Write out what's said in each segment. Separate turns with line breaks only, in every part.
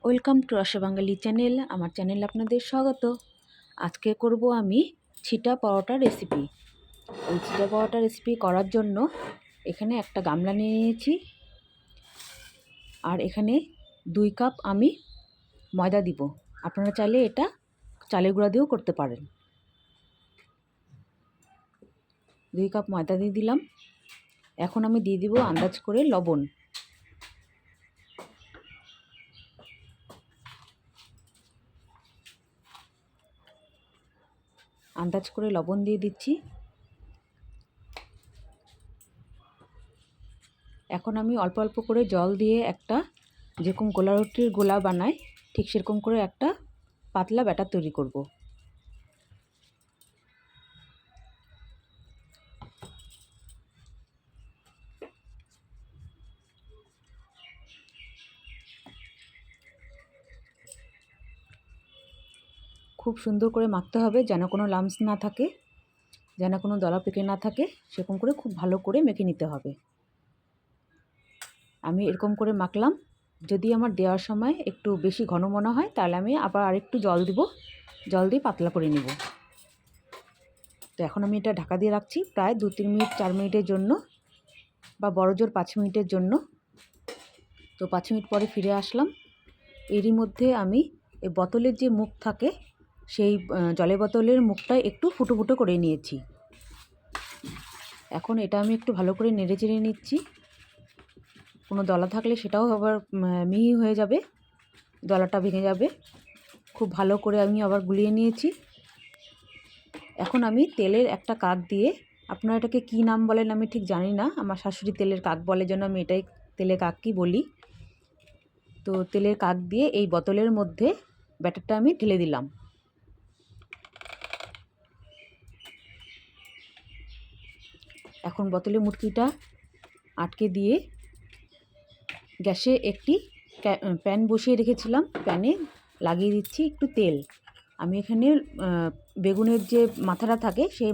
Welcome to Asha Bangali channel. আমার চ্যানেলে আপনাদের স্বাগত। আজকে করব আমি ছিটা পরোটা রেসিপি। এই ছিটা পরোটা রেসিপি করার জন্য এখানে একটা গামলা নিয়ে নিয়েছি, আর এখানে 2 কাপ আমি ময়দা দিব। আপনারা চাইলে এটা চালের গুঁড়া দিয়েও করতে পারেন। 2 কাপ ময়দা দিয়ে দিলাম। এখন আমি দিয়ে দিব আন্দাজ করে লবণ। আন্দাজ করে লবণ দিয়ে দিচ্ছি। এখন আমি অল্প অল্প করে জল দিয়ে একটা যেরকম গোলা রুটির গোলা বানাই ঠিক সেরকম করে একটা পাতলা ব্যাটার তৈরি করব। খুব সুন্দর করে মাখতে হবে, যেন কোনো লাম্পস না থাকে, যেন কোনো দলা পেকে না থাকে, সেরকম করে খুব ভালো করে মেখে নিতে হবে। আমি এরকম করে মাখলাম। যদি আমার দেওয়ার সময় একটু বেশি ঘন মনে হয় তাহলে আমি আবার আরেকটু জল দিব, জল দিয়ে পাতলা করে নিব। তো এখন আমি এটা ঢাকা দিয়ে রাখছি প্রায় 2-3 মিনিট 4 মিনিটের জন্য, বা বড় জোর 5 মিনিটের জন্য। তো 5 মিনিট পরে ফিরে আসলাম। এরই মধ্যে আমি এই বোতলের যে মুখ থাকে সেই জলের বোতলের মুখটা একটু ফুটো ফুটো করে নিয়েছি। এখন এটা আমি একটু ভালো করে নেড়ে চেড়ে নিচ্ছি। কোনো দলা থাকলে সেটাও আবার মিহি হয়ে যাবে, দলাটা ভেঙে যাবে। খুব ভালো করে আমি আবার গুলিয়ে নিয়েছি। এখন আমি তেলের একটা কাক দিয়ে, আপনারা এটাকে কী নাম বলেন আমি ঠিক জানি না, আমার শাশুড়ি তেলের কাক বলে জন্য আমি এটাই তেলের কাকই বলি। তো তেলের কাক দিয়ে এই বোতলের মধ্যে ব্যাটারটা আমি ঢেলে দিলাম। এখন বোতলের মুটকিটা আটকে দিয়ে গ্যাসে একটি প্যান বসিয়ে রেখেছিলাম, প্যানে লাগিয়ে দিচ্ছি একটু তেল। আমি এখানে বেগুনের যে মাথাটা থাকে সেই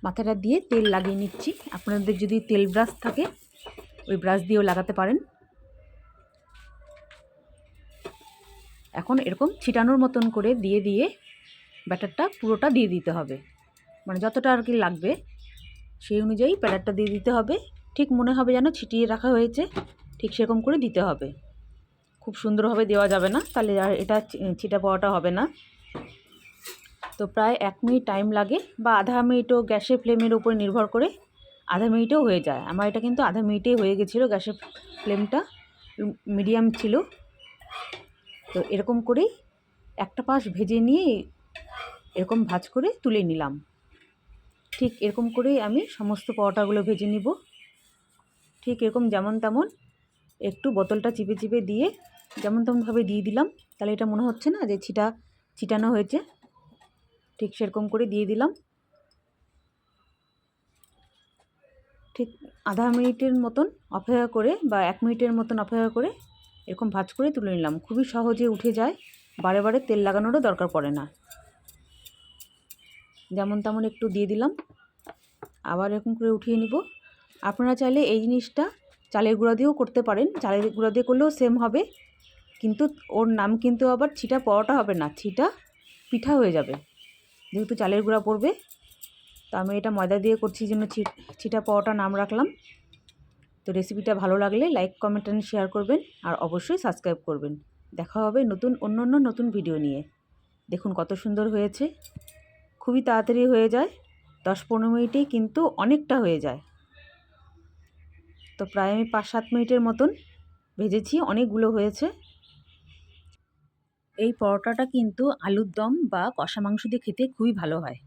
মাথাটা দিয়ে তেল লাগিয়ে নিচ্ছি। আপনাদের যদি তেল ব্রাশ থাকে ওই ব্রাশ দিয়েও লাগাতে পারেন। এখন এরকম ছিটানোর মতন করে দিয়ে ব্যাটারটা পুরোটা দিয়ে দিতে হবে, মানে যতটা আর কি লাগবে সেই অনুযায়ী ব্যাটারটা দিয়ে দিতে হবে। ঠিক মনে হবে যেন ছিটিয়ে রাখা হয়েছে, ঠিক সেরকম করে দিতে হবে। খুব সুন্দরভাবে দেওয়া যাবে না, তাহলে আর এটা ছিটা পাওয়াটা হবে না। তো প্রায় 1 মিনিট টাইম লাগে, বা আধা মিনিটও, গ্যাসের ফ্লেমের উপর নির্ভর করে আধা মিনিটেও হয়ে যায়। আমার এটা কিন্তু আধা মিনিটেই হয়ে গেছিলো, গ্যাসের ফ্লেমটা মিডিয়াম ছিল। তো এরকম করেই একটা পাশ ভেজে নিয়ে এরকম ভাঁজ করে তুলে নিলাম। ঠিক এরকম করেই আমি সমস্ত পরোটাগুলো ভেজে নিব। ঠিক এরকম যেমন তেমন একটু বোতলটা চিপে চিপে দিয়ে যেমন তেমনভাবে দিয়ে দিলাম, তাহলে এটা মনে হচ্ছে না যে ছিটানো হয়েছে। ঠিক সেরকম করে দিয়ে দিলাম। ঠিক আধা মিনিটের মতন অপেক্ষা করে, বা 1 মিনিটের মতন অপেক্ষা করে এরকম ভাঁজ করে তুলে নিলাম। খুবই সহজে উঠে যায়, বারে বারে তেল লাগানোরও দরকার পড়ে না। যেমন তেমন একটু দিয়ে দিলাম, আবার এরকম করে উঠিয়ে নিব। আপনারা চাইলে এই জিনিসটা চালের গুঁড়া দিয়েও করতে পারেন, চালের গুঁড়া দিয়ে করলেও সেম হবে, কিন্তু ওর নাম কিন্তু আবার ছিটা পরোটা হবে না, ছিটা পিঠা হয়ে যাবে, যেহেতু চালের গুঁড়া পড়বে। তো আমি এটা ময়দা দিয়ে করছি জন্য ছিটা পরোটা নাম রাখলাম। তো রেসিপিটা ভালো লাগলে লাইক, কমেন্ট অ্যান্ড শেয়ার করবেন, আর অবশ্যই সাবস্ক্রাইব করবেন। দেখা হবে অন্য নতুন ভিডিও নিয়ে। দেখুন কত সুন্দর হয়েছে, খুবই তাড়াতাড়ি হয়ে যায়, 10-15 মিনিটেই কিন্তু অনেকটা হয়ে যায়। তো প্রায় আমি 5-7 মিনিটের মতন ভেজেছি, অনেকগুলো হয়েছে। এই পরোটাটা কিন্তু আলুর দম বা কষা মাংস দিয়ে খেতে খুবই ভালো হয়।